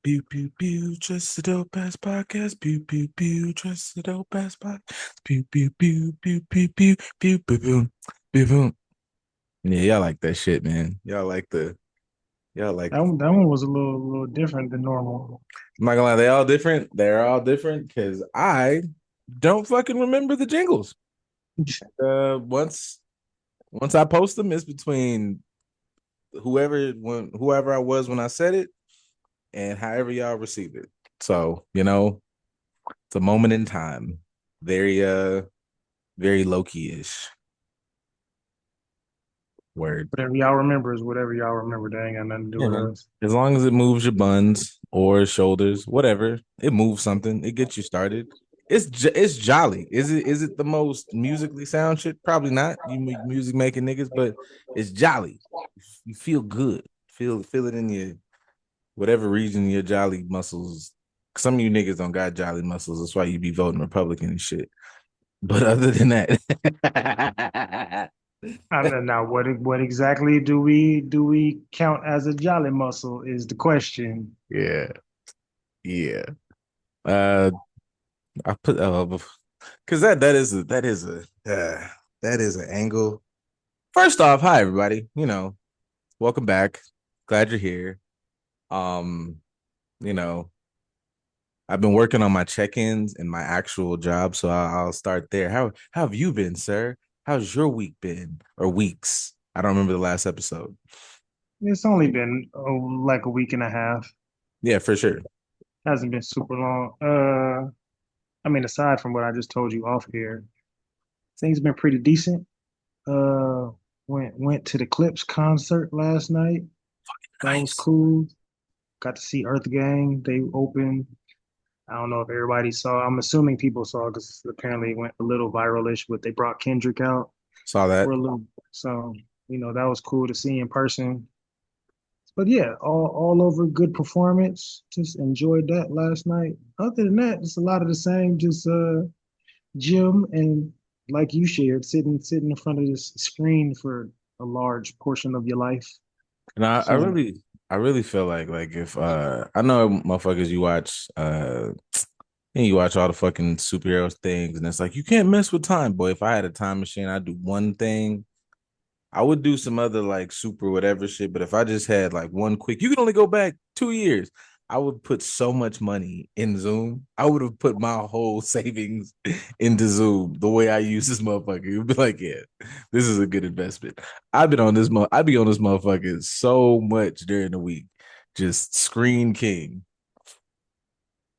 Pew pew pew, just a dope ass podcast. Pew pew pew, just a dope ass podcast. Pew pew pew pew pew pew pew pew pew pew pew. Yeah, y'all like that shit, man. Y'all like. That one was a little different than normal. I'm not gonna lie, they all different. They're all different because I don't fucking remember the jingles. Once I post them, it's between whoever I was when I said it and however y'all receive it. So it's a moment in time. Very low key ish. Word. Whatever y'all remember is whatever y'all remember. That ain't got nothing to do Yeah, with man. us. As long as it moves your buns or shoulders, whatever, it moves something. It gets you started. It's jolly. Is it the most musically sound shit? Probably not. You music making niggas, but it's jolly. You feel good. Feel it in your whatever region your jolly muscles. Some of you niggas don't got jolly muscles. That's why you be voting Republican and shit. But other than that, I don't know what exactly do we count as a jolly muscle is the question. yeah, yeah. Uh, I put because that is an angle. First off, hi everybody. Welcome back. Glad you're here. Um, you know, I've been working on my check-ins and my actual job, so I'll start there. How have you been, sir? How's your week been or weeks? I don't remember the last episode. It's only been like a week and a half. Yeah, for sure. Hasn't been super long. I mean, aside from what I just told you off here, things been pretty decent. Uh, went to the Clips concert last night. That was Nice. cool. Got to see Earth Gang. They opened. I don't know if everybody saw. I'm assuming people saw because apparently it went a little viralish. But they brought Kendrick out Saw that. for a little, so that was cool to see in person. But yeah, all over good performance. Just enjoyed that last night. Other than that, it's a lot of the same. Just gym and like you shared, sitting in front of this screen for a large portion of your life. And So I really feel like if I know motherfuckers you watch all the fucking superhero things and it's like you can't mess with time, boy. If I had a time machine, I'd do one thing. I would do some other like super whatever shit, but if I just had like one quick, you can only go back 2 years. I would put so much money in Zoom. I would have put my whole savings into Zoom the way I use this motherfucker. You'd be like, yeah, this is a good investment. I'd be on this motherfucker so much during the week. Just screen king.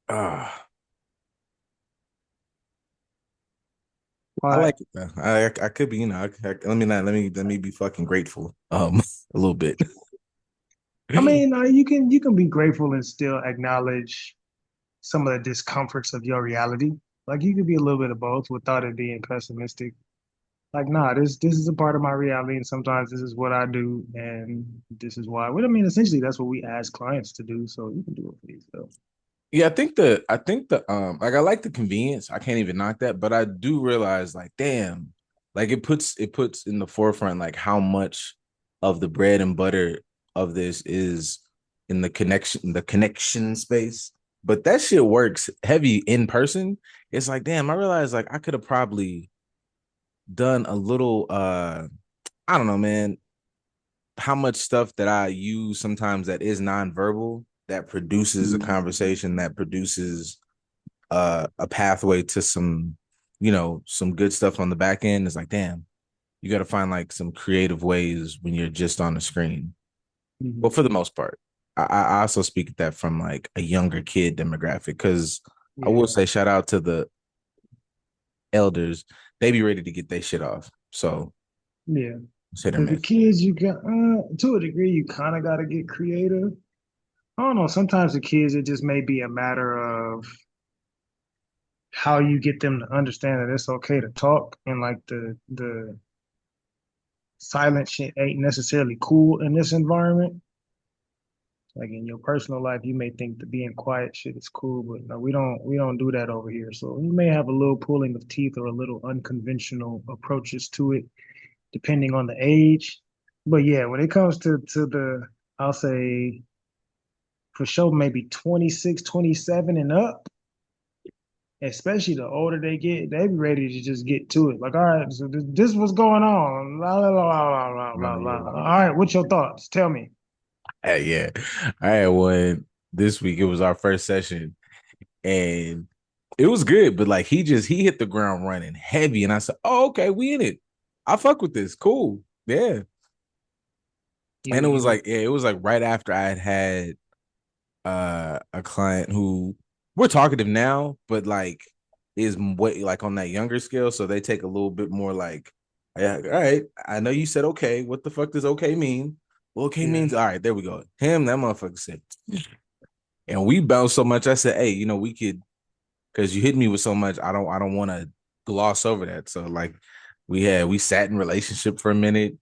Ah, I but like it though. I could be, let me be fucking grateful. A little bit. I mean, you can be grateful and still acknowledge some of the discomforts of your reality. Like you could be a little bit of both without it being pessimistic. Like, nah, this is a part of my reality, and sometimes this is what I do, and this is why. Well, I mean, essentially, that's what we ask clients to do, so you can do it for yourself. Yeah, I think the like I like the convenience. I can't even knock that, but I do realize like damn, like it puts in the forefront like how much of the bread and butter of this is in the connection space. But that shit works heavy in person. It's like damn, I realize like I could have probably done a little I don't know, man, how much stuff that I use sometimes that is nonverbal that produces a Mm. conversation that produces a pathway to some good stuff on the back end. It's like damn, you got to find like some creative ways when you're just on the screen. Well, Mhm. for the most part, I also speak at that from like a younger kid demographic because I will Yeah, say shout out to the elders. They be ready to get their shit off. So yeah. it's hit or But the miss. kids, you got to a degree, you kind of got to get creative. I don't know. Sometimes the kids, it just may be a matter of how you get them to understand that it's okay to talk, and like the silent shit ain't necessarily cool in this environment. Like in your personal life, you may think that being quiet shit is cool, but no, we don't do that over here. So you may have a little pulling of teeth or a little unconventional approaches to it, depending on the age. But yeah, when it comes to the, I'll say for sure maybe 26, 27 and up, especially the older they get, they be ready to just get to it. Like, all right, so this what's going on. La, la, la, la, la, Oh la, yeah. la. All right, what's your thoughts? Tell me. Hey, yeah. I had one this week. It was our first session, and it was good, but like he hit the ground running heavy, and I said, "Oh, okay, we in it. I fuck with this. Cool, yeah." And You it was like right after I had a client who we're talkative now, but like is way like on that younger scale, so they take a little bit more like, yeah, all right, I know you said okay. What the fuck does okay mean? Well, okay yeah, means all right. There we go. Him, that motherfucker said, and we bounced so much. I said, hey, we could because you hit me with so much. I don't want to gloss over that. So like we sat in relationship for a minute.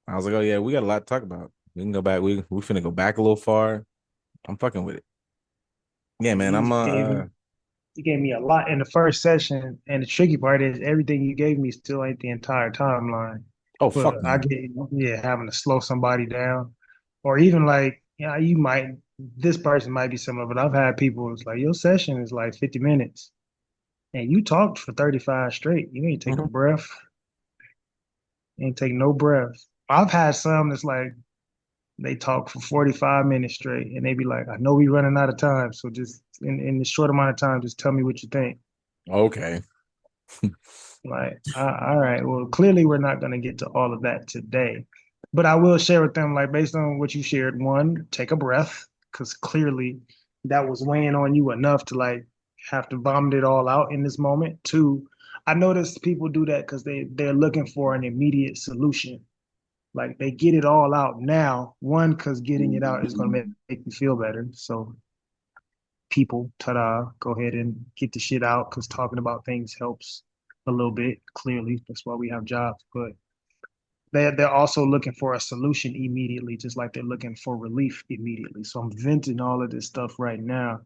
I was like, oh yeah, we got a lot to talk about. We can go back. We finna go back a little far. I'm fucking with it. Yeah, man. you I'm gave me you gave me a lot in the first session, and the tricky part is everything you gave me still ain't the entire timeline. oh But fuck I no. get, yeah, having to slow somebody down, or even like, yeah, you might, this person might be similar, but I've had people, it's like your session is like 50 minutes, and you talked for 35 straight. You ain't take a Mhm. breath, ain't take no breath. I've had some that's like they talk for 45 minutes straight, and they be like, I know we running out of time, so just in the short amount of time, just tell me what you think. Okay. Like, all right, well, clearly we're not going to get to all of that today. But I will share with them, like, based on what you shared, one, take a breath, because clearly that was weighing on you enough to, like, have to vomit it all out in this moment. Two, I notice people do that because they're looking for an immediate solution. Like, they get it all out now. One, because getting it out is going to make you feel better. So, people, ta-da, go ahead and get the shit out because talking about things helps a little bit. Clearly, that's why we have jobs. But they're also looking for a solution immediately, just like they're looking for relief immediately. So I'm venting all of this stuff right now,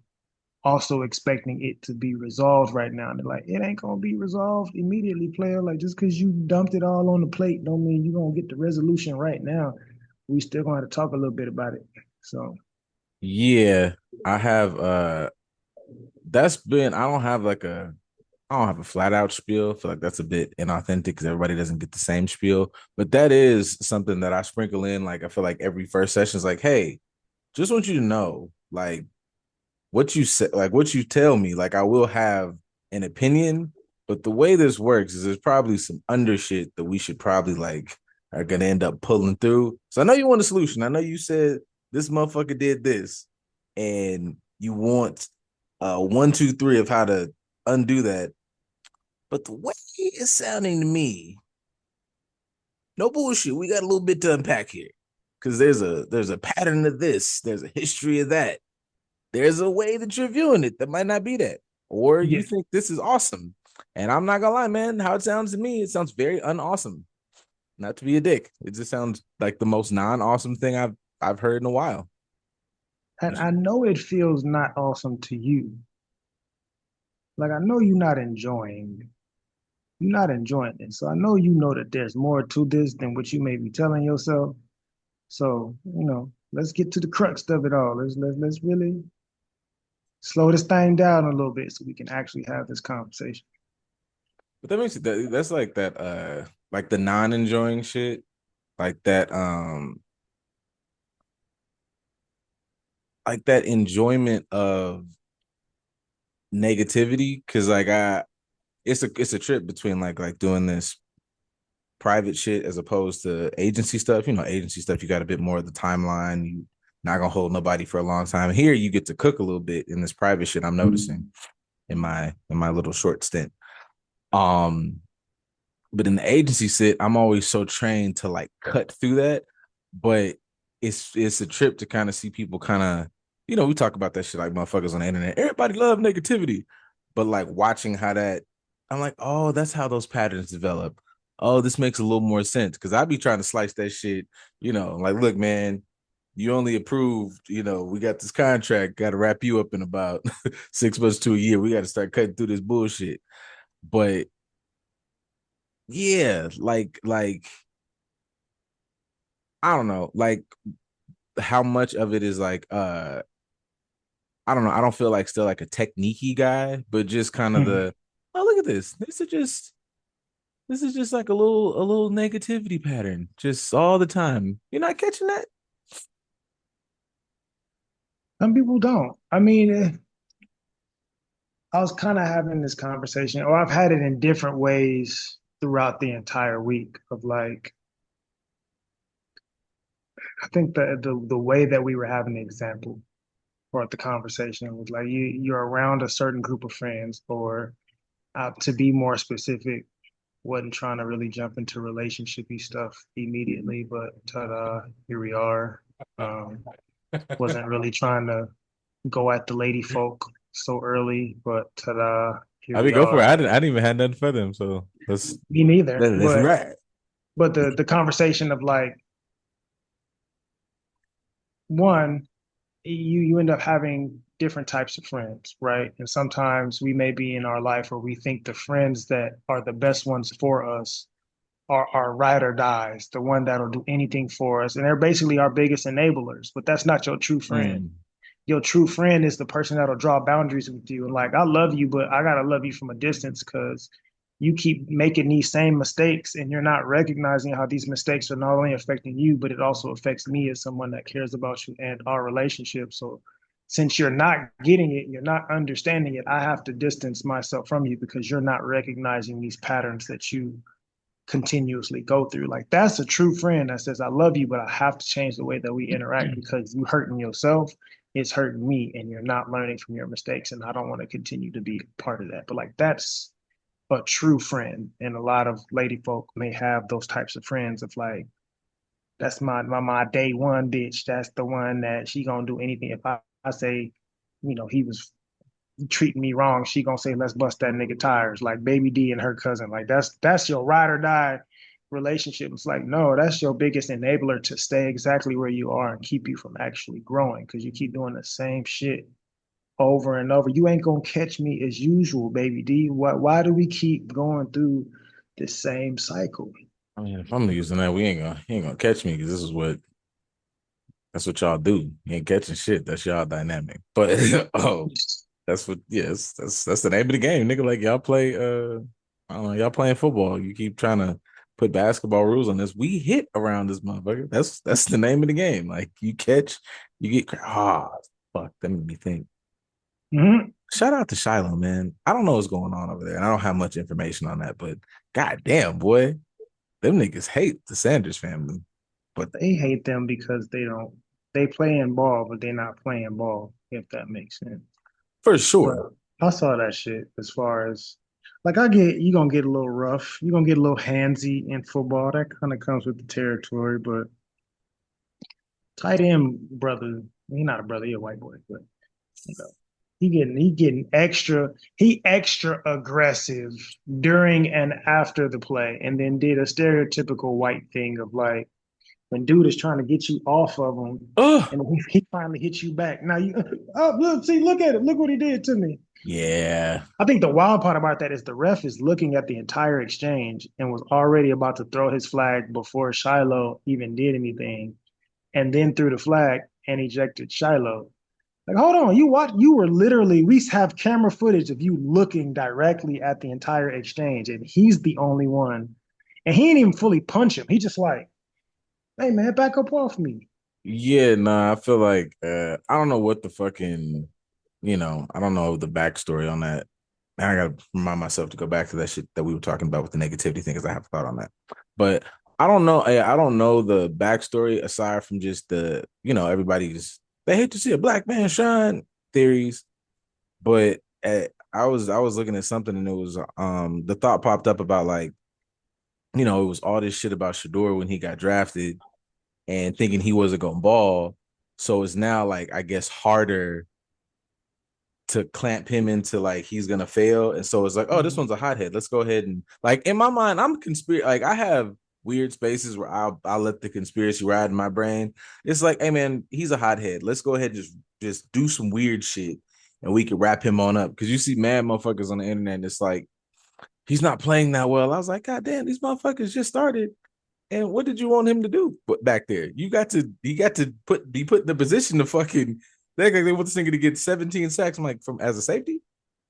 also expecting it to be resolved right now. And they're like, it ain't gonna be resolved immediately, player. Like just because you dumped it all on the plate, don't mean you're gonna get the resolution right now. We still gonna have to talk a little bit about it. So Yeah, I have that's been I don't have a flat out spiel. I feel like that's a bit inauthentic because everybody doesn't get the same spiel. But that is something that I sprinkle in. Like I feel like every first session is like, hey, just want you to know, like what you say, like what you tell me, like I will have an opinion, but the way this works is there's probably some under shit that we should probably like are gonna end up pulling through. So I know you want a solution. I know you said this motherfucker did this, and you want 1, 2, 3 of how to undo that. But the way it's sounding to me, no bullshit. We got a little bit to unpack here. Cause there's a pattern of this, there's a history of that, there's a way that you're viewing it that might not be that, or you yeah, think this is awesome. And I'm not gonna lie, man, how it sounds to me, it sounds very unawesome. Not to be a dick, it just sounds like the most non-awesome thing I've heard in a while. and I know it feels not awesome to you. Like I know you're not enjoying it. So I know you know that there's more to this than what you may be telling yourself. So, let's get to the crux of it all. Let's really slow this thing down a little bit so we can actually have this conversation. But that makes it that's like the non-enjoying shit, like that enjoyment of negativity. Cause like it's a trip between like doing this private shit as opposed to agency stuff. Agency stuff, you got a bit more of the timeline. You not gonna hold nobody for a long time. Here you get to cook a little bit in this private shit. I'm noticing in my little short stint. Um, but in the agency sit, I'm always so trained to like cut through that. But it's a trip to kind of see people kind of, we talk about that shit like motherfuckers on the internet. Everybody love negativity, but like watching how that, I'm like, oh, that's how those patterns develop. Oh, this makes a little more sense because I'd be trying to slice that shit. Like, look, man, you only approved. We got this contract. Got to wrap you up in about 6 months to a year. We got to start cutting through this bullshit. But yeah, like I don't know, like how much of it is like I don't know. I don't feel like still like a techniquey guy, but just kind of Mhm. the oh look at this. This is just like a little negativity pattern, just all the time. You're not catching that? Some people don't. I mean, I was kind of having this conversation, or I've had it in different ways throughout the entire week of like, I think the way that we were having the example or the conversation was like you're around a certain group of friends, or to be more specific, wasn't trying to really jump into relationshipy stuff immediately, but ta-da, here we are. Um, wasn't really trying to go at the lady folk so early, but ta-da, here I we mean, go for it. are. I didn't even have nothing for them, so Me neither, let's but right. the conversation of like one, you end up having different types of friends, right? And sometimes we may be in our life where we think the friends that are the best ones for us are our ride or dies, the one that'll do anything for us. And they're basically our biggest enablers, but that's not your true friend. Mm. Your true friend is the person that'll draw boundaries with you. And like, I love you, but I gotta love you from a distance because you keep making these same mistakes and you're not recognizing how these mistakes are not only affecting you, but it also affects me as someone that cares about you and our relationship. So since you're not getting it, you're not understanding it, I have to distance myself from you because you're not recognizing these patterns that you continuously go through. Like that's a true friend that says, I love you, but I have to change the way that we interact because you hurting yourself, it's hurting me, and you're not learning from your mistakes. And I don't want to continue to be part of that. But like that's a true friend. And a lot of lady folk may have those types of friends of like, that's my day one bitch. That's the one that she gonna do anything. If I say, he was treating me wrong, she gonna say, let's bust that nigga tires, like Baby D and her cousin. Like that's your ride or die relationship. It's like, no, that's your biggest enabler to stay exactly where you are and keep you from actually growing because you keep doing the same shit over and over. You ain't gonna catch me as usual, Baby D. Why do we keep going through the same cycle? I mean, if I'm using that, we ain't gonna he ain't gonna catch me because this is what that's what y'all do. You ain't catching shit. That's y'all dynamic. But oh, that's what yes, that's the name of the game, nigga. Like y'all play I don't know, y'all playing football. You keep trying to put basketball rules on this. We hit around this motherfucker. That's the name of the game. Like you catch, you get fuck, that made me think. Mm-hmm. Shout out to Shiloh, man. I don't know what's going on over there, and I don't have much information on that, but goddamn, boy, them niggas hate the Sanders family. But They hate them because they play in ball, but they're not playing ball, if that makes sense. for sure. But I saw that shit as far as like I get you gonna get a little rough, you gonna get a little handsy in football. That kind of comes with the territory, but tight end brother, he not a brother, he a white boy, but you know, he getting extra aggressive during and after the play, and then did a stereotypical white thing of like when dude is trying to get you off of him, Oh, and he finally hits you back. Now you oh look, see, look at it, look what he did to me. yeah. I think the wild part about that is the ref is looking at the entire exchange and was already about to throw his flag before Shiloh even did anything, and then threw the flag and ejected Shiloh. Like, hold on, you were literally, we have camera footage of you looking directly at the entire exchange, and he's the only one. And he didn't even fully punch him. He just like, hey man, back up off me. Yeah, nah, I feel like I don't know what the fucking I don't know the backstory on that. I gotta remind myself to go back to that shit that we were talking about with the negativity thing because I have thought on that. But I don't know. I don't know the backstory aside from just everybody's they hate to see a black man shine theories. But I was looking at something and it was the thought popped up about like it was all this shit about Shador when he got drafted and thinking he wasn't gonna ball. So it's now like I guess harder to clamp him into like he's gonna fail. And so it's like, oh, this Mhm. one's a hothead. Let's go ahead and like in my mind, I'm conspiracy. Like I have weird spaces where I'll let the conspiracy ride in my brain. It's like, hey man, he's a hothead. Let's go ahead and just do some weird shit and we can wrap him on up. Because you see mad motherfuckers on the internet and it's like he's not playing that well. I was like, God damn, these motherfuckers just started. And what did you want him to do back there? He got to be put in the position to fucking They want this nigga to get 17 sacks. I'm like, from as a safety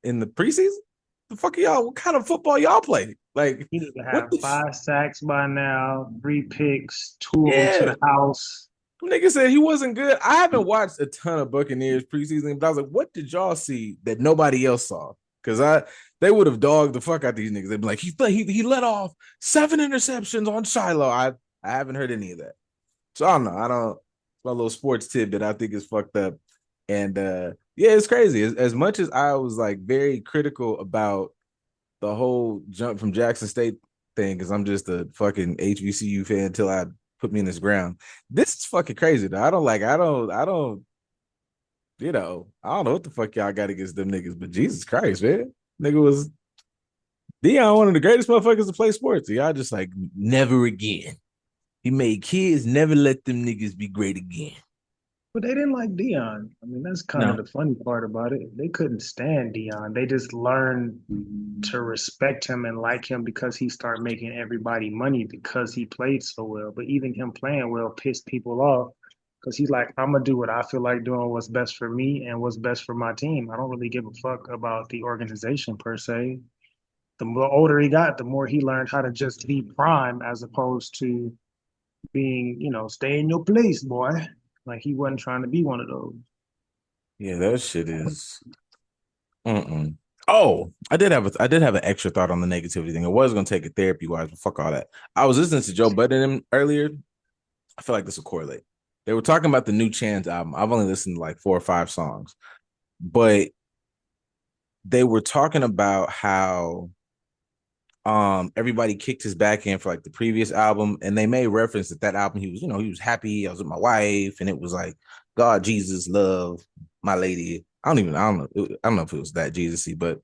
in the preseason? The fuck are y'all? What kind of football y'all play? Like, He need to what have the? 5 sacks by now, 3 picks, two of them to Yeah. the house. Nigga said he wasn't good. I haven't watched a ton of Buccaneers preseason, but I was like, what did y'all see that nobody else saw? Because they would have dogged the fuck out these niggas. They'd be like, he let off 7 interceptions on Shiloh. I haven't heard any of that. So I don't know. I don't. My little sports tidbit I think is fucked up. And yeah, it's crazy. As much as I was like very critical about the whole jump from Jackson State thing, because I'm just a fucking HBCU fan until I put me in this ground. This is fucking crazy though. I don't know what the fuck y'all got against them niggas, but Jesus Christ, man. Nigga was Dion one of the greatest motherfuckers to play sports. Y'all just like never again. He made kids never let them niggas be great again. But they didn't like Dion. I mean, that's kind of No. the funny part about it. They couldn't stand Dion. They just learned to respect him and like him because he started making everybody money because he played so well. But even him playing well pissed people off because he's like, I'm gonna do what I feel like doing, what's best for me and what's best for my team. I don't really give a fuck about the organization per se. The more older he got, the more he learned how to just be prime as opposed to being, stay in your place, boy. Like he wasn't trying to be one of those. Yeah, that shit is. Mm-mm. Oh, I did have an extra thought on the negativity thing. I was gonna take it therapy wise, but fuck all that. I was listening to Joe Budden earlier. I feel like this will correlate. They were talking about the new Chance album. I've only listened to like 4 or 5 songs, but they were talking about how everybody kicked his back in for like the previous album, and they made reference that album he was, he was happy. I was with my wife, and it was like God, Jesus, love, my lady. I don't know if it was that Jesus-y, but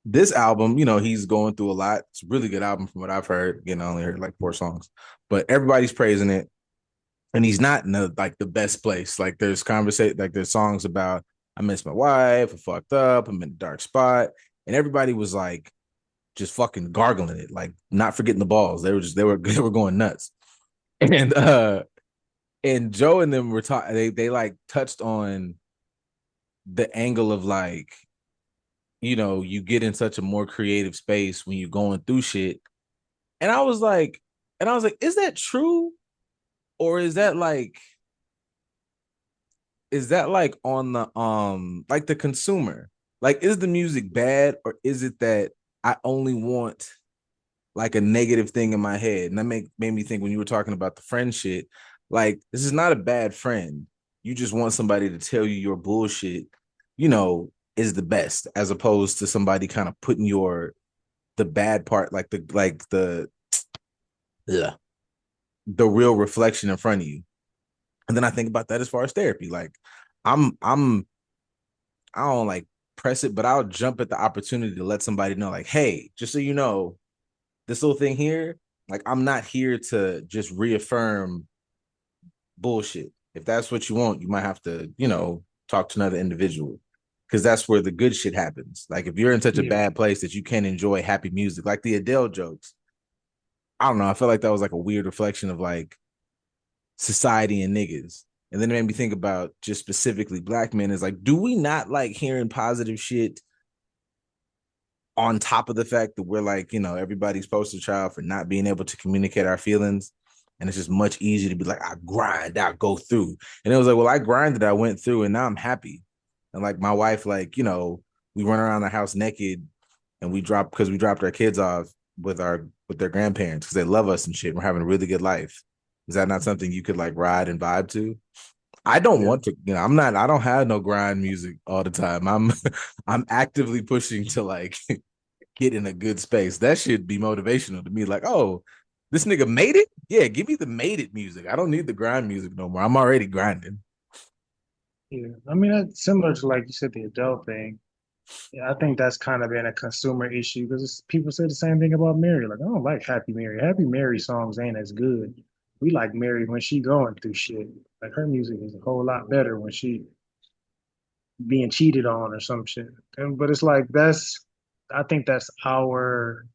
this album, he's going through a lot. It's a really good album from what I've heard. Again, I only heard like 4 songs, but everybody's praising it. And he's not in like the best place. Like there's conversation, like there's songs about I miss my wife, I fucked up, I'm in a dark spot. And everybody was like just fucking gargling it, like not forgetting the balls. They were going nuts. And and Joe and them were talking, they like touched on the angle of like, you get in such a more creative space when you're going through shit. And I was like, is that true? Or is that like on the like the consumer? Like, is the music bad or is it that I only want like a negative thing in my head? And that made me think when you were talking about the friend shit, like this is not a bad friend. You just want somebody to tell you your bullshit, is the best, as opposed to somebody kind of putting the bad part, like yeah, the real reflection in front of you. And then I think about that as far as therapy. Like I'm I don't like press it, but I'll jump at the opportunity to let somebody know, like, hey, just so you know, this little thing here, like I'm not here to just reaffirm bullshit. If that's what you want, you might have to, talk to another individual. Because that's where the good shit happens. Like if you're in such a Yeah, bad place that you can't enjoy happy music, like the Adele jokes, I don't know. I felt like that was like a weird reflection of like society and niggas. And then it made me think about just specifically black men is like, do we not like hearing positive shit on top of the fact that we're like, everybody's poster child for not being able to communicate our feelings? And it's just much easier to be like, I grind, I go through. And it was like, well, I grinded, I went through, and now I'm happy. And like my wife, like, we run around the house naked and we dropped our kids off with their grandparents because they love us and shit. We're having a really good life. Is that not something you could like ride and vibe to? I don't yeah, want to, I don't have no grind music all the time. I'm actively pushing to like get in a good space. That should be motivational to me. Like, oh, this nigga made it? Yeah, give me the made it music. I don't need the grind music no more. I'm already grinding. yeah. I mean, that's similar to like you said, the adult thing. Yeah, I think that's kind of been a consumer issue because people say the same thing about Mary. Like, I don't like Happy Mary. Happy Mary songs ain't as good. We like Mary when she going through shit. Like her music is a whole lot better when she being cheated on or some shit. But it's like I think that's our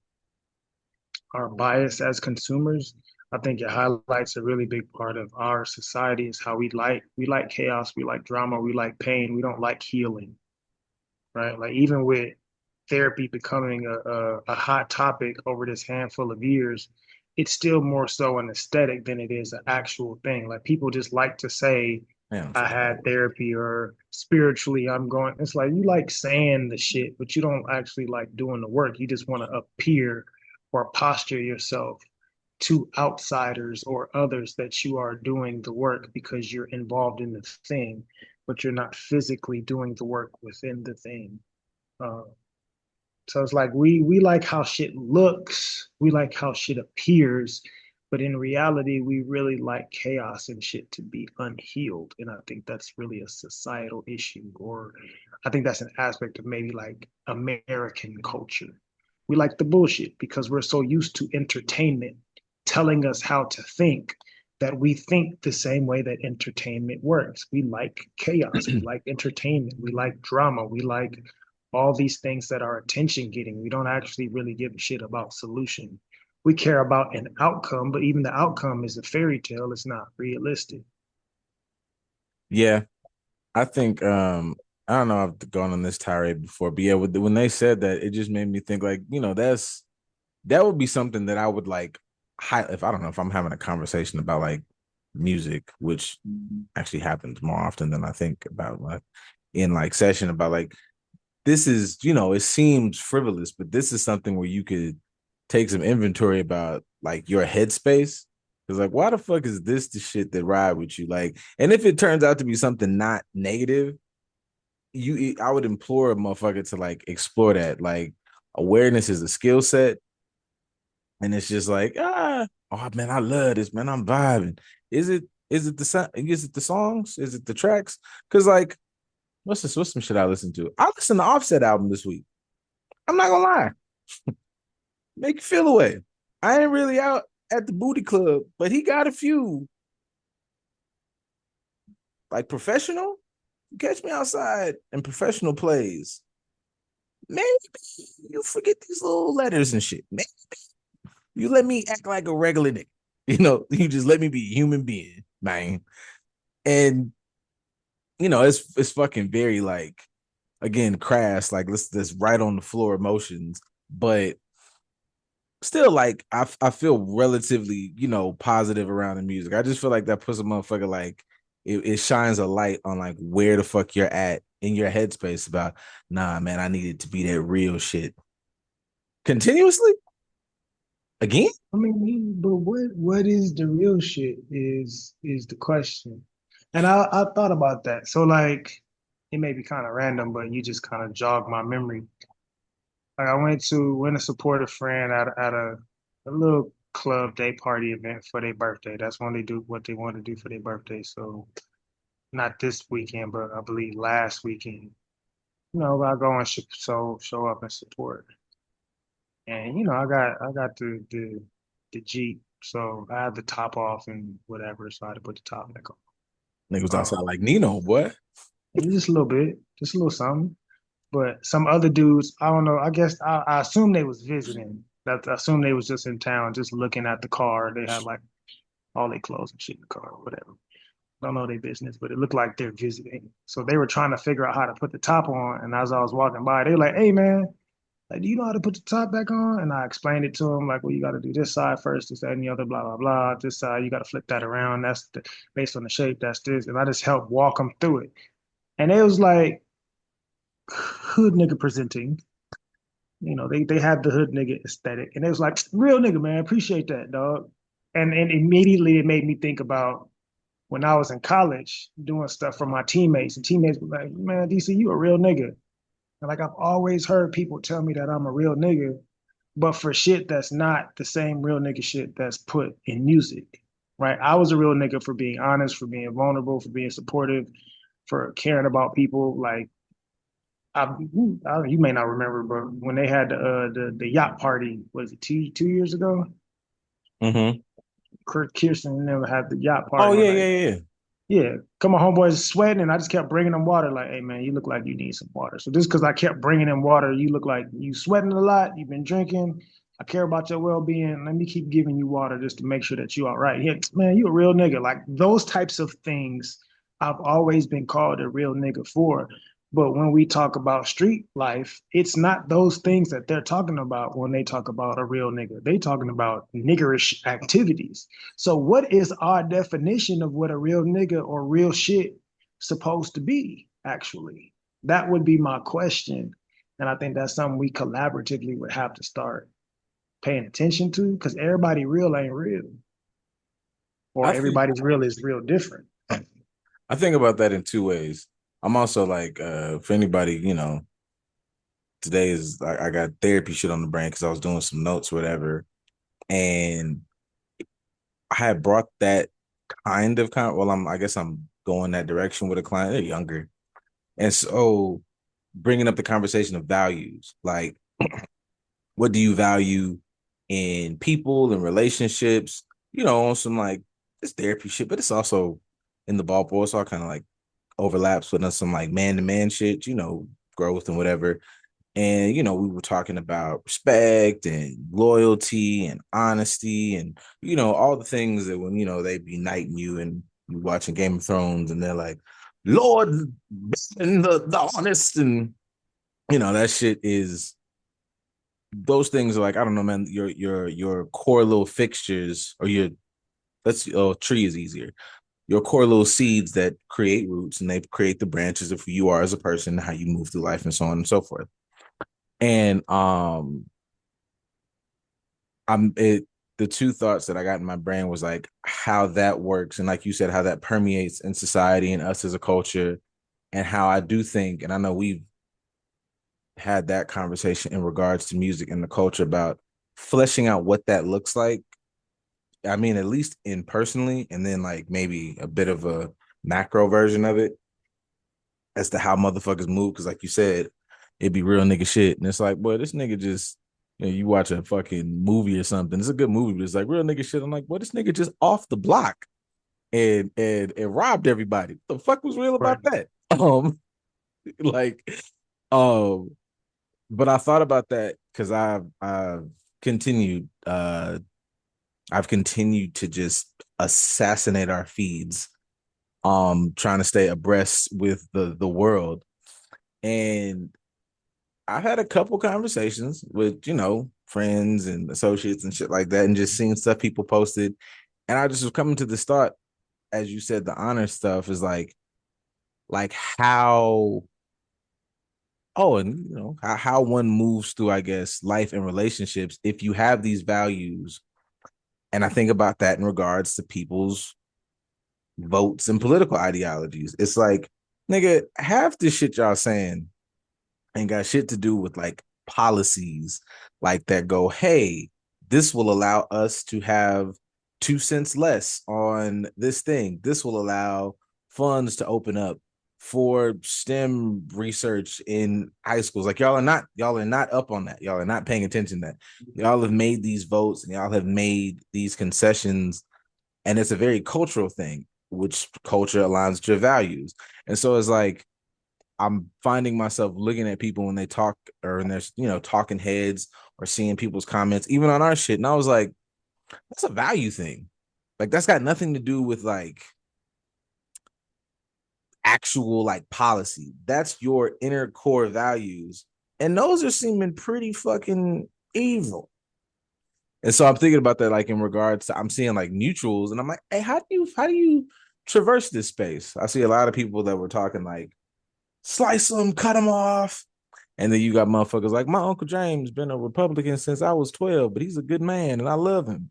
our bias as consumers. I think it highlights a really big part of our society is how we like chaos, we like drama, we like pain, we don't like healing, right? Like even with therapy becoming a hot topic over this handful of years, it's still more so an aesthetic than it is an actual thing. Like people just like to say, Man, I had therapy or spiritually I'm going. It's like you like saying the shit, but you don't actually like doing the work. You just want to appear or posture yourself to outsiders or others that you are doing the work because you're involved in the thing, but you're not physically doing the work within the thing. Uh, so it's like we like how shit looks, we like how shit appears, but in reality, we really like chaos and shit to be unhealed. And I think that's really a societal issue, or I think that's an aspect of maybe like American culture. We like the bullshit because we're so used to entertainment telling us how to think that we think the same way that entertainment works. We like chaos, we like entertainment, we like drama, we like all these things that are attention getting. We don't actually really give a shit about solution. We care about an outcome, but even the outcome is a fairy tale. It's not realistic. yeah, I think I don't know, I've gone on this tirade before, but yeah, when they said that, it just made me think like, that would be something that I would like if I don't know if I'm having a conversation about like music, which actually happens more often than I think about, like in like session about like this is, it seems frivolous, but this is something where you could take some inventory about like your headspace. Cause like, why the fuck is this the shit that ride with you? Like, and if it turns out to be something not negative, I would implore a motherfucker to like explore that. Like, awareness is a skill set, and it's just like, oh man, I love this, man. I'm vibing. Is it the songs? Is it the tracks? Cause like, what's some shit I listened to? I listened to Offset album this week. I'm not gonna lie. Make you feel away. I ain't really out at the booty club, but he got a few like professional. Catch me outside and professional plays. Maybe you forget these little letters and shit. Maybe you let me act like a regular nigga. You just let me be a human being, man. And it's fucking very like again crass, like let's this right on the floor emotions, but still like I feel relatively positive around the music. I just feel like that puts a motherfucker like it shines a light on like where the fuck you're at in your headspace about nah man, I needed to be that real shit continuously again. I mean, but what is the real shit is the question. And I thought about that. So like it may be kind of random, but you just kind of jog my memory. Like I went to support a friend at a little club day party event for their birthday. That's when they do what they want to do for their birthday. So not this weekend, but I believe last weekend. I go and show up and support. And I got the Jeep, so I had the top off and whatever, so I had to put the top back on. Niggas outside like Nino, boy. Just a little bit, just a little something. But some other dudes, I don't know. I guess I assume they was visiting. I assume they was just in town, just looking at the car. They had like all their clothes and shit in the car, or whatever. Don't know their business, but it looked like they're visiting. So they were trying to figure out how to put the top on. And as I was walking by, they were like, "Hey man, like, do you know how to put the top back on?" And I explained it to them, like, well, you got to do this side first, this, that, and the other, blah, blah, blah. This side, you got to flip that around. Based on the shape, that's this. And I just helped walk them through it. And it was like hood nigga presenting. They had the hood nigga aesthetic. And it was like, real nigga, man, appreciate that, dog. And immediately it made me think about when I was in college doing stuff for my teammates. And teammates were like, man, DC, you a real nigga. And like I've always heard people tell me that I'm a real nigga, but for shit that's not the same real nigga shit that's put in music, right? I was a real nigga for being honest, for being vulnerable, for being supportive, for caring about people. Like, you may not remember, but when they had the yacht party, was it two years ago? Mm-hmm. Kirsten never had the yacht Oh party. yeah, Like, yeah, yeah. yeah, come on, homeboys sweating, and I just kept bringing them water. Like, hey man, you look like you need some water. So just because I kept bringing them water, you look like you sweating a lot. You've been drinking. I care about your well-being. Let me keep giving you water just to make sure that you all right. Yeah, man, you a real nigga. Like those types of things I've always been called a real nigga for. But when we talk about street life, it's not those things that they're talking about when they talk about a real nigga. They talking about niggerish activities. So what is our definition of what a real nigga or real shit supposed to be, actually? That would be my question. And I think that's something we collaboratively would have to start paying attention to because everybody real ain't real, or I think everybody's real is real different. I think about that in two ways. I'm also like, for anybody, today is I got therapy shit on the brain because I was doing some notes, whatever, and I had brought that well, I guess I'm going that direction with a client. They're younger, and so bringing up the conversation of values, like what do you value in people and relationships? On some like it's therapy shit, but it's also in the ballpark. It's all kind of like overlaps with some like man to man shit, growth and whatever. And we were talking about respect and loyalty and honesty and all the things that when they be knighting you and you watching Game of Thrones and they're like, Lord and the honest and that shit is those things are like I don't know, man. Your core little fixtures or your let's tree is easier. Your core little seeds that create roots and they create the branches of who you are as a person, how you move through life, and so on and so forth. And I'm it. The two thoughts that I got in my brain was like how that works, and like you said, how that permeates in society and us as a culture, and how I do think, and I know we've had that conversation in regards to music and the culture about fleshing out what that looks like. I mean, at least in personally, and then like maybe a bit of a macro version of it as to how motherfuckers move. Cause like you said, it'd be real nigga shit. And it's like, boy, this nigga just, you watch a fucking movie or something. It's a good movie, but it's like real nigga shit. I'm like, boy, this nigga just off the block and robbed everybody. What the fuck was real Right. about that? Like, um, but I thought about that because continued I've continued to just assassinate our feeds, trying to stay abreast with the world. And I've had a couple conversations with, friends and associates and shit like that, and just seeing stuff people posted. And I just was coming to the start, as you said, the honor stuff is like how and how one moves through, I guess, life and relationships if you have these values. And I think about that in regards to people's votes and political ideologies. It's like, nigga, half the shit y'all saying ain't got shit to do with like policies like that go, hey, this will allow us to have 2 cents less on this thing. This will allow funds to open up for STEM research in high schools. Like y'all are not up on that. Y'all are not paying attention to that. Y'all have made these votes and y'all have made these concessions, and it's a very cultural thing, which culture aligns with your values. And so it's like I'm finding myself looking at people when they talk or in their talking heads or seeing people's comments even on our shit, and I was like, that's a value thing. Like that's got nothing to do with like actual like policy. That's your inner core values, and those are seeming pretty fucking evil. And so I'm thinking about that, like in regards to I'm seeing like neutrals, and I'm like, hey, how do you traverse this space? I see a lot of people that were talking like slice them, cut them off, and then you got motherfuckers like my Uncle James been a Republican since I was 12, but he's a good man and I love him.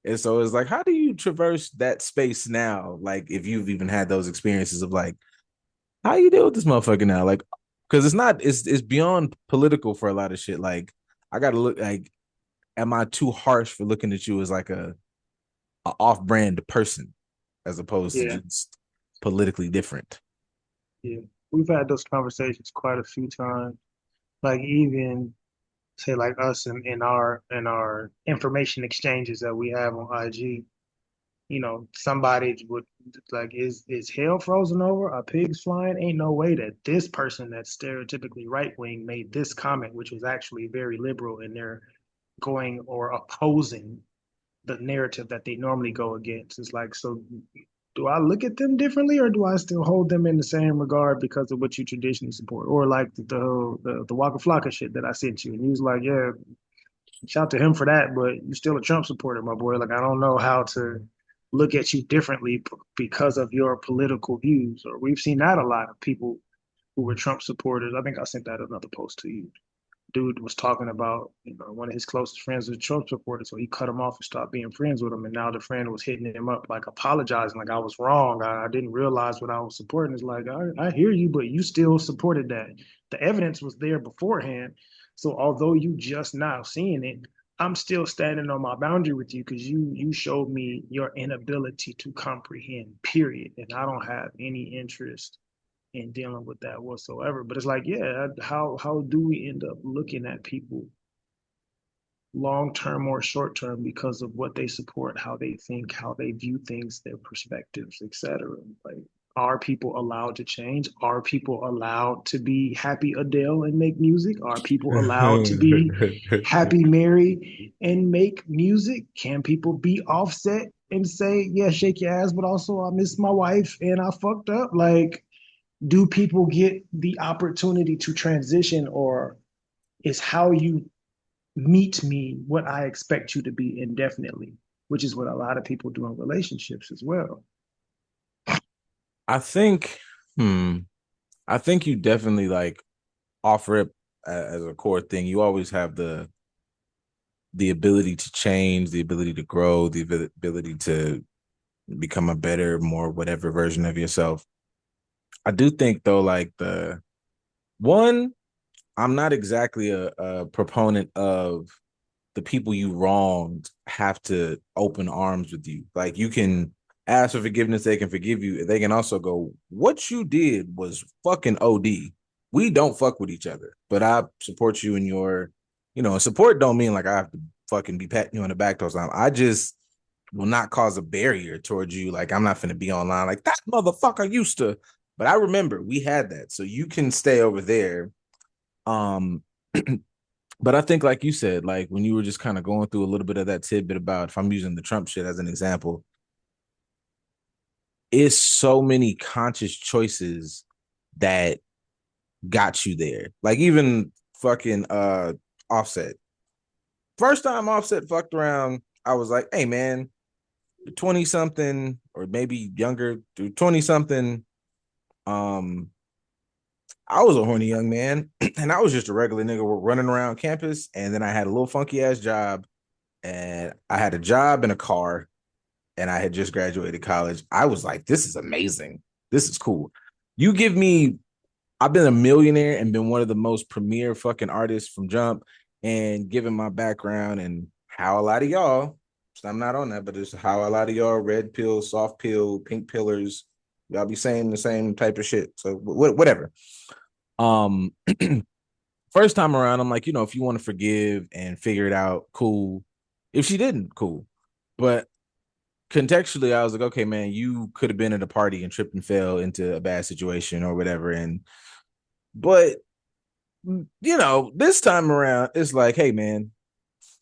And so it's like, how do you traverse that space now? Like if you've even had those experiences of like, how you deal with this motherfucker now? Like, because it's beyond political for a lot of shit. Like I gotta look like, am I too harsh for looking at you as like a off-brand person as opposed to Yeah, just politically different? yeah. We've had those conversations quite a few times. Like even say like us in our information exchanges that we have on IG. Somebody would like, is hell frozen over? Are pigs flying? Ain't no way that this person that's stereotypically right wing made this comment, which was actually very liberal in their going or opposing the narrative that they normally go against. It's like, so do I look at them differently, or do I still hold them in the same regard because of what you traditionally support? Or like the Waka Flocka shit that I sent you, and he was like, yeah, shout to him for that, but you're still a Trump supporter, my boy. Like, I don't know how to look at you differently because of your political views. Or we've seen that a lot of people who were Trump supporters. I think I sent that another post to you. Dude was talking about, one of his closest friends was a Trump supporter, so he cut him off and stopped being friends with him. And now the friend was hitting him up, like apologizing, like I was wrong. I didn't realize what I was supporting. It's like, I hear you, but you still supported that. The evidence was there beforehand. So although you just now seeing it, I'm still standing on my boundary with you because you showed me your inability to comprehend, period. And I don't have any interest in dealing with that whatsoever. But it's like, yeah, how do we end up looking at people long term or short term because of what they support, how they think, how they view things, their perspectives, etc. Like, are people allowed to change? Are people allowed to be happy Adele and make music? Are people allowed to be happy Mary and make music? Can people be offset and say, yeah, shake your ass, but also I miss my wife and I fucked up? Like, do people get the opportunity to transition, or is how you meet me what I expect you to be indefinitely, which is what a lot of people do in relationships as well. I think, hmm, I think you definitely like offer it as a core thing. You always have the ability to change, the ability to grow, the ability to become a better, more whatever version of yourself. I do think though, like the one, I'm not exactly a proponent of the people you wronged have to open arms with you. Like you can ask for forgiveness, they can forgive you. They can also go, what you did was fucking OD. We don't fuck with each other, but I support you in your, support don't mean like I have to fucking be patting you on the back all the time. I just will not cause a barrier towards you. Like I'm not gonna be online like that motherfucker used to. But I remember we had that. So you can stay over there. Um But I think, like you said, like when you were just kind of going through a little bit of that tidbit about, if I'm using the Trump shit as an example, it's so many conscious choices that got you there. Like even fucking Offset. First time Offset fucked around, I was like, hey man, 20 something or maybe younger, 20 something. Um, I was a horny young man and I was just a regular nigga running around campus. And then I had a little funky ass job and I had a job and a car and I had just graduated college. I was like, this is amazing. This is cool. You give me, I've been a millionaire and been one of the most premier fucking artists from Jump, and given my background and how a lot of y'all, I'm not on that, but it's how a lot of y'all red pill, soft pill, pink pillars, y'all be saying the same type of shit. So whatever. Um, First time around, I'm like, if you want to forgive and figure it out, cool. If she didn't, cool. But contextually, I was like, okay, man, you could have been at a party and tripped and fell into a bad situation or whatever. But this time around, it's like, hey, man,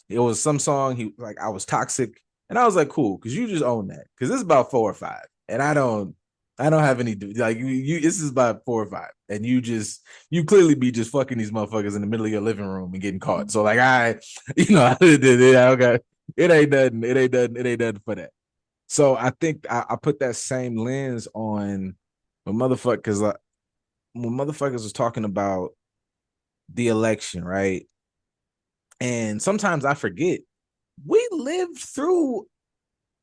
it was some song. He like, I was toxic, and I was like, cool, because you just own that. Because it's about 4 or 5, and I don't have any like you. This is about 4 or 5, and you clearly be just fucking these motherfuckers in the middle of your living room and getting caught. So like I got it ain't nothing. It ain't nothing. It ain't nothing for that. So I think I put that same lens on when motherfuckers was talking about the election, right? And sometimes I forget we lived through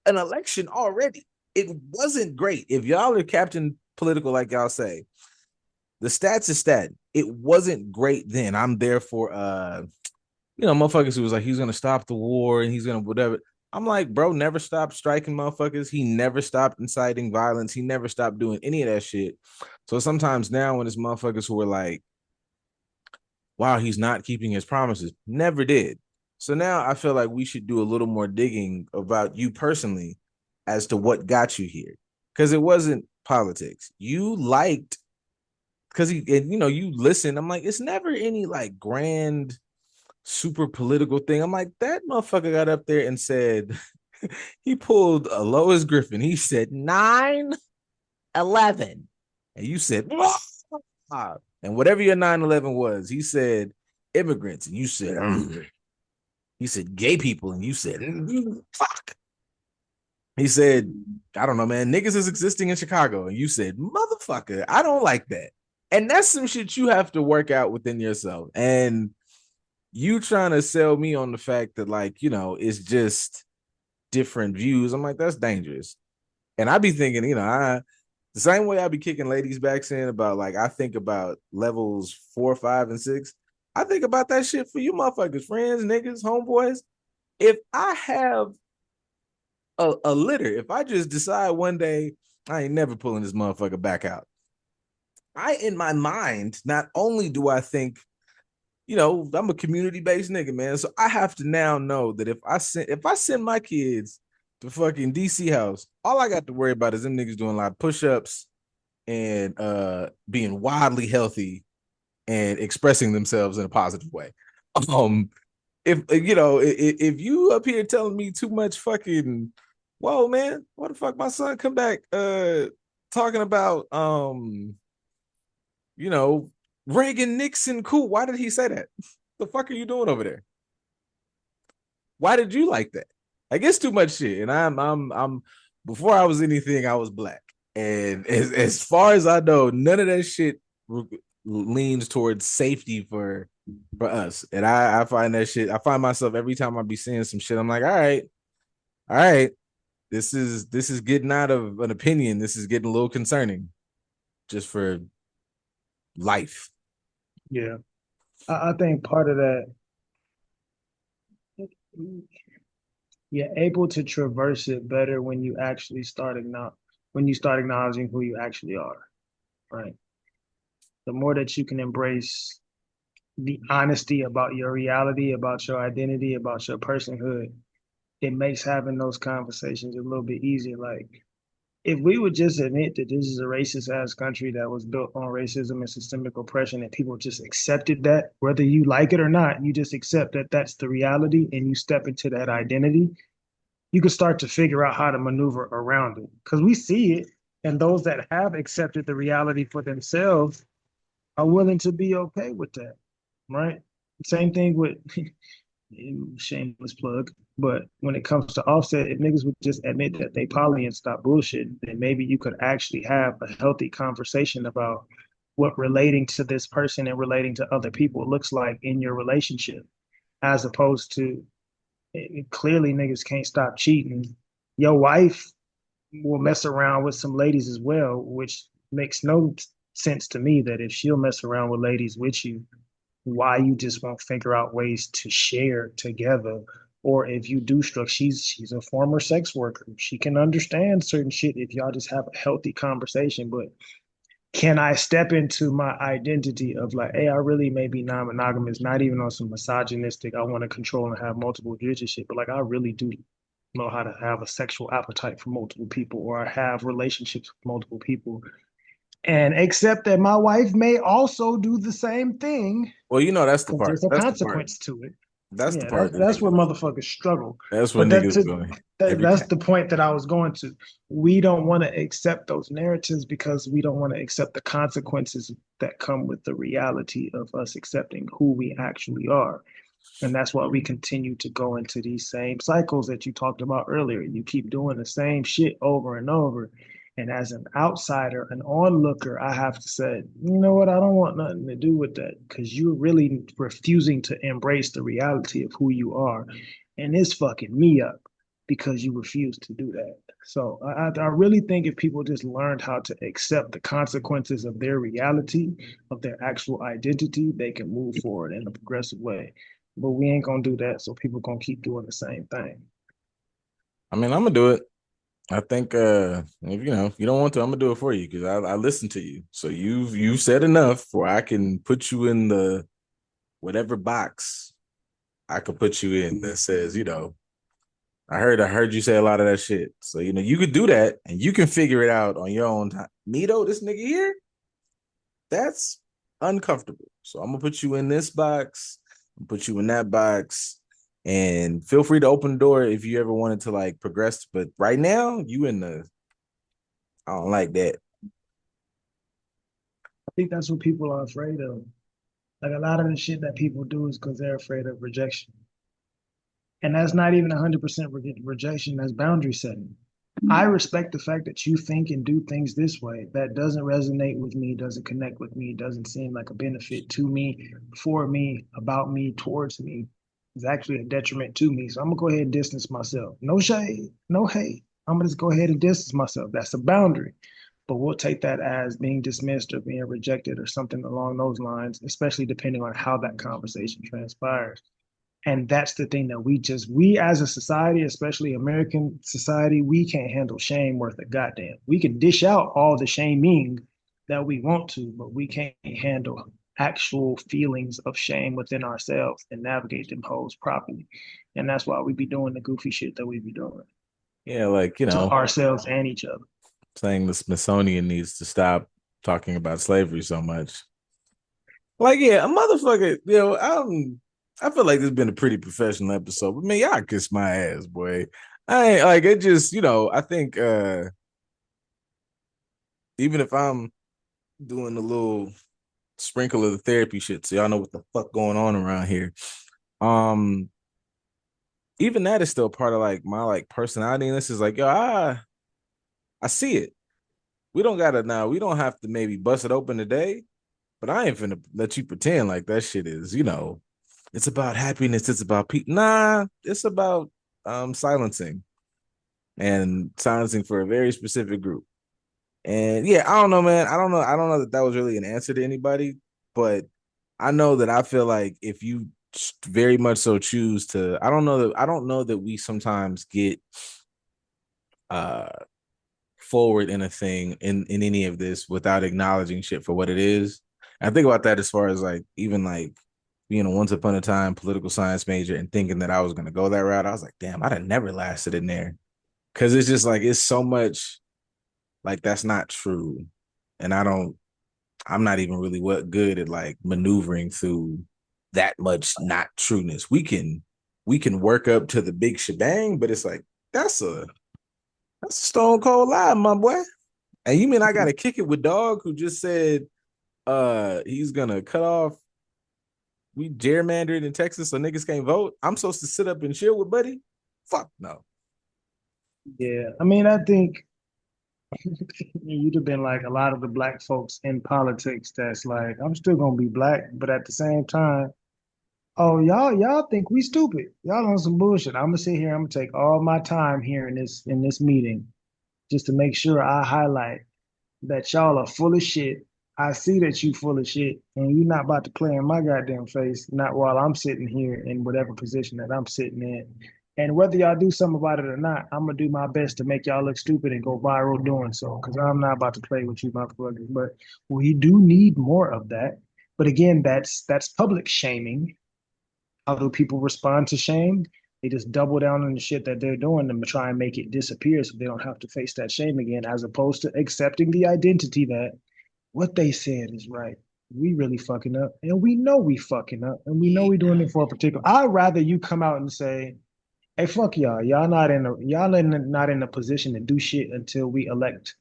an election already. It wasn't great. If y'all are Captain Political, like y'all say, the stats is stat. It wasn't great then. I'm there for motherfuckers who was like, he's gonna stop the war and he's gonna whatever. I'm like, bro, never stopped striking motherfuckers. He never stopped inciting violence. He never stopped doing any of that shit. So sometimes now when it's motherfuckers who are like, wow, he's not keeping his promises, never did. So now I feel like we should do a little more digging about you personally as to what got you here. Because it wasn't politics. You liked because you listen. I'm like, it's never any like grand. super political thing. I'm like, that motherfucker got up there and said he pulled a Lois Griffin. He said 9/11, and you said and whatever your 9/11 was, he said immigrants, and you said he said gay people, and you said fuck. He said, I don't know, man, niggas is existing in Chicago, and you said motherfucker, I don't like that. And that's some shit you have to work out within yourself. And you trying to sell me on the fact that, like, it's just different views. I'm like, that's dangerous. And I be thinking, the same way I be kicking ladies back saying about, like, I think about levels 4, 5, and 6. I think about that shit for you motherfuckers, friends, niggas, homeboys. If I have a litter, if I just decide one day I ain't never pulling this motherfucker back out, I in my mind, not only do I think, I'm a community-based nigga, man. So I have to now know that if I send my kids to fucking DC house, all I got to worry about is them niggas doing a lot of push-ups and being wildly healthy and expressing themselves in a positive way. Um, if you up here telling me too much fucking, whoa, man, what the fuck? My son come back talking about you know, Reagan Nixon cool. Why did he say that? The fuck are you doing over there? Why did you like that? I guess too much shit. And I'm before I was anything, I was black. And as far as I know, none of that shit leans towards safety for us. And I find that shit, I find myself every time I be seeing some shit, I'm like, all right, this is getting out of an opinion. This is getting a little concerning just for life. Yeah. I think part of that, you're able to traverse it better when you actually when you start acknowledging who you actually are, right? The more that you can embrace the honesty about your reality, about your identity, about your personhood, it makes having those conversations a little bit easier. Like, if we would just admit that this is a racist ass country that was built on racism and systemic oppression, and people just accepted that, whether you like it or not, you just accept that that's the reality and you step into that identity, you can start to figure out how to maneuver around it. Because we see it, and those that have accepted the reality for themselves are willing to be okay with that, right? Same thing with shameless plug. But when it comes to Offset, if niggas would just admit that they poly and stop bullshit, then maybe you could actually have a healthy conversation about what relating to this person and relating to other people looks like in your relationship, as opposed to clearly niggas can't stop cheating. Your wife will mess around with some ladies as well, which makes no sense to me that if she'll mess around with ladies with you, why you just won't figure out ways to share together. Or if you do struck, she's a former sex worker. She can understand certain shit if y'all just have a healthy conversation. But can I step into my identity of like, hey, I really may be non-monogamous, not even on some misogynistic, I want to control and have multiple relationships, but like I really do know how to have a sexual appetite for multiple people, or I have relationships with multiple people, and accept that my wife may also do the same thing Well, that's the because part. there's a That's the part. consequence to it. That's the Yeah, part that that's where niggas. motherfuckers struggle. That's where But niggas going every that's time. the point that I was going to. We don't want to accept those narratives because we don't want to accept the consequences that come with the reality of us accepting who we actually are. And that's why we continue to go into these same cycles that you talked about earlier. You keep doing the same shit over and over. And as an outsider, an onlooker, I have to say, you know what? I don't want nothing to do with that because you're really refusing to embrace the reality of who you are. And it's fucking me up because you refuse to do that. So I really think if people just learned how to accept the consequences of their reality, of their actual identity, they can move forward in a progressive way. But we ain't gonna do that, so people gonna keep doing the same thing. I mean, I'm gonna do it. I think if you don't want to, I'm gonna do it for you because I listen to you. So you've said enough where I can put you in the whatever box I could put you in that says, I heard you say a lot of that shit. So you could do that and you can figure it out on your own time. Me though, this nigga here, that's uncomfortable. So I'm gonna put you in this box. put you in that box, and feel free to open the door if you ever wanted to like progress. But right now, you in the I don't like that. I think that's what people are afraid of. Like a lot of the shit that people do is because they're afraid of rejection. And that's not even 100% rejection, that's boundary setting. I respect the fact that you think and do things this way. That doesn't resonate with me, doesn't connect with me, doesn't seem like a benefit to me, for me, about me, towards me. It's actually a detriment to me. So I'm gonna go ahead and distance myself. No shade, no hate. I'm gonna just go ahead and distance myself. That's a boundary. But we'll take that as being dismissed or being rejected or something along those lines, especially depending on how that conversation transpires. And that's the thing that we as a society, especially American society, we can't handle shame worth a goddamn. We can dish out all the shaming that we want to, but we can't handle actual feelings of shame within ourselves and navigate them hoes properly. And that's why we be doing the goofy shit that we be doing Yeah, like to ourselves and each other. saying the Smithsonian needs to stop talking about slavery so much. Like, yeah, a motherfucker, I feel like this has been a pretty professional episode, but man, y'all kiss my ass, boy. I ain't like it just, I think even if I'm doing a little sprinkle of the therapy shit, so y'all know what the fuck going on around here. Um, even that is still part of like my like personality. And this is like, I see it. We don't gotta now, we don't have to maybe bust it open today, but I ain't finna let you pretend like that shit is, it's about happiness, it's about peace. Nah, it's about silencing and silencing for a very specific group. And yeah, I don't know, man. I don't know that that was really an answer to anybody, but I know that I feel like if you very much so choose to, I don't know that we sometimes get uh forward in a thing in any of this without acknowledging shit for what it is. And I think about that as far as like even like being a once upon a time political science major and thinking that I was gonna go that route. I was like, damn, I'd have never lasted in there. Cause it's just like it's so much like that's not true. And I'm not even really what good at like maneuvering through that much not trueness. We can work up to the big shebang, but it's like that's a stone cold lie, my boy. And you mean I gotta kick it with dog who just said he's gonna cut off we gerrymandered in Texas so niggas can't vote? I'm supposed to sit up and chill with buddy? Fuck no. Yeah. I mean, I think you'd have been like a lot of the black folks in politics that's like, I'm still gonna be black, but at the same time, oh, y'all think we stupid. Y'all on some bullshit. I'm gonna sit here, I'm gonna take all my time here in this meeting just to make sure I highlight that y'all are full of shit. I see that you full of shit, and you're not about to play in my goddamn face, not while I'm sitting here in whatever position that I'm sitting in. And whether y'all do something about it or not, I'm gonna do my best to make y'all look stupid and go viral doing so, because I'm not about to play with you, motherfuckers. But we do need more of that. But again, that's public shaming. How do people respond to shame? They just double down on the shit that they're doing and try and make it disappear so they don't have to face that shame again, as opposed to accepting the identity that what they said is right. We really fucking up, and we know we fucking up, and we know we doing it for a particular. I'd rather you come out and say, "Hey, fuck y'all. Not in a position to do shit until we elect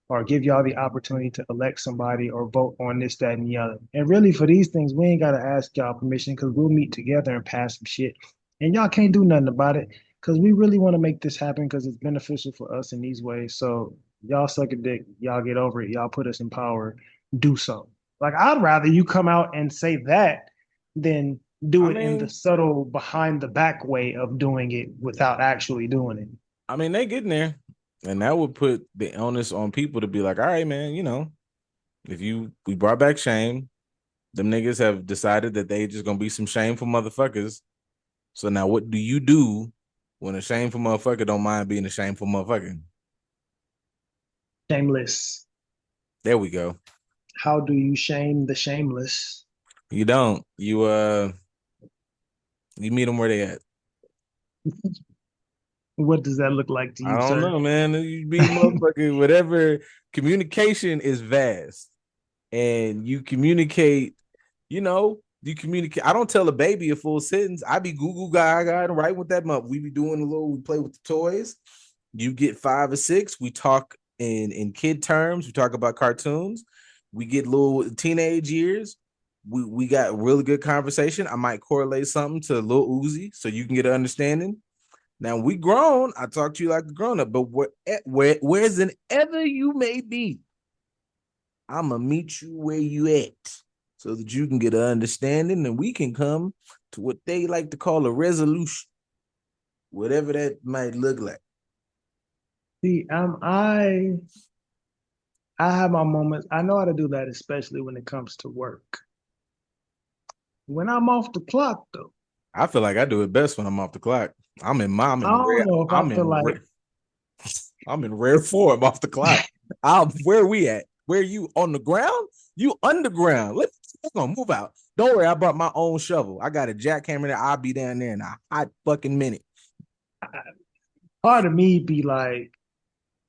or give y'all the opportunity to elect somebody or vote on this, that, and the other. And really, for these things, we ain't got to ask y'all permission because we'll meet together and pass some shit. And y'all can't do nothing about it because we really want to make this happen because it's beneficial for us in these ways. So y'all suck a dick. Y'all get over it. Y'all put us in power. Do something. Like, I'd rather you come out and say that than do I it in the mean, subtle, behind the back way of doing it without actually doing it. they getting there. And that would put the onus on people to be like, all right, man, if we brought back shame, them niggas have decided that they just gonna be some shameful motherfuckers. So now what do you do when a shameful motherfucker don't mind being a shameful motherfucker? Shameless. There we go. How do you shame the shameless? You don't. You meet them where they at. What does that look like to I you, don't sir? know, man. You be motherfucker, whatever. Communication is vast. And you communicate, you know, You communicate. I don't tell a baby a full sentence. I be Google guy and right with that month. We be doing a little. We play with the toys. You get 5 or 6. We talk in kid terms. We talk about cartoons. We get little teenage years. We got really good conversation. I might correlate something to Lil Uzi so you can get an understanding. Now we grown. I talk to you like a grown up, but where's an ever you may be, I'm gonna meet you where you at so that you can get an understanding and we can come to what they like to call a resolution, whatever that might look like. See, I have my moments. I know how to do that, especially when it comes to work. When I'm off the clock, though, I feel like I do it best when I'm off the clock. I'm I in rare don't know if I I'm feel in like rare, I'm in rare form off the clock. Where we at? Where you on the ground? You underground. Let's go move out. Don't worry, I brought my own shovel. I got a jackhammer that I'll be down there in a hot fucking minute. part of me be like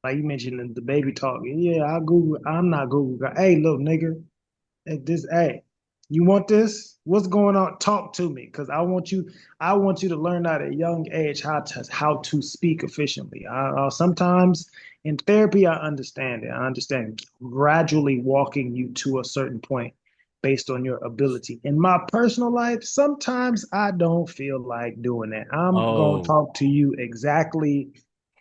you mentioned the baby talk. Yeah, I Google. I'm not Google guy. Hey, little nigga, hey, you want this? What's going on? Talk to me, because I want you to learn at a young age how to speak efficiently. Sometimes in therapy, I understand it. I understand gradually walking you to a certain point based on your ability. In my personal life, sometimes I don't feel like doing that. I'm gonna Oh, talk to you exactly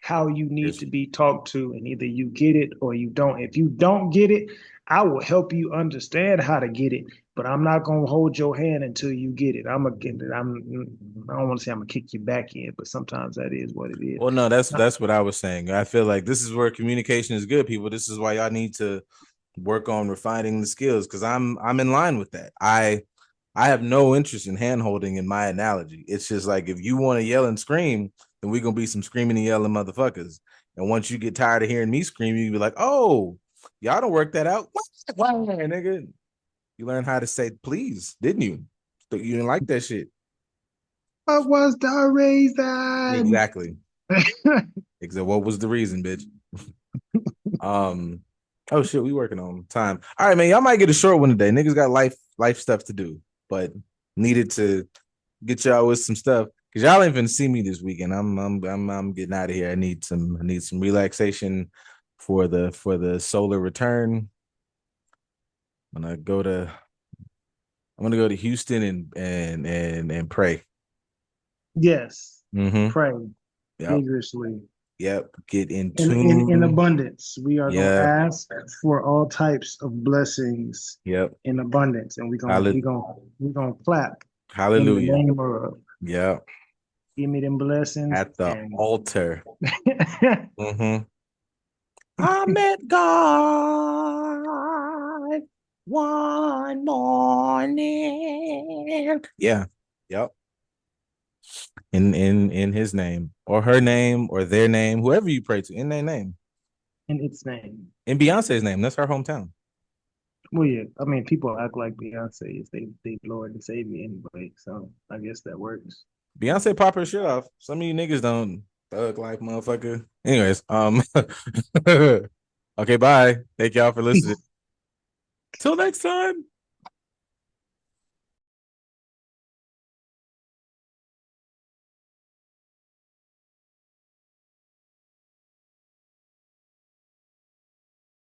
how you need it's to be talked to, and either you get it or you don't. If you don't get it, I will help you understand how to get it, but I'm not gonna hold your hand until you get it. I'm gonna get it. I don't want to say I'm gonna kick you back in, but sometimes that is what it is. well, no, that's what I was saying. I feel like this is where communication is good, people. This is why y'all need to work on refining the skills because I'm in line with that. I have no interest in hand holding in my analogy. It's just like if you want to yell and scream, then we're gonna be some screaming and yelling motherfuckers. And once you get tired of hearing me scream, you be like, oh, y'all don't work that out. Why, nigga? You learn how to say please, didn't you? But you didn't like that shit. What was the reason? Exactly. Exactly. What was the reason, bitch? Um, oh shit, we working on time. All right, man. Y'all might get a short one today. Niggas got life stuff to do, but needed to get y'all with some stuff because y'all ain't finna see me this weekend. I'm getting out of here. I need some relaxation for the solar return. I'm gonna go to I'm gonna go to Houston and pray. Yes, Mm-hmm. pray Yep. vigorously. Yep. Get in In tune. abundance, we are gonna Yeah. ask for all types of blessings Yep. in abundance, and we're gonna clap in the Hallelujah. name of Yep. give me them blessings At the and altar. Mm-hmm. I met God one morning. Yeah. Yep. In his name or her name or their name, whoever you pray to, in their name. in its name. In Beyonce's name. That's her hometown. Well, yeah, I mean, people act like Beyonce is they Lord and Savior anyway, so I guess that works. Beyonce pop her shit off. Some of you niggas don't thug life, motherfucker. Anyways, okay, bye. Thank y'all for listening. Till next time.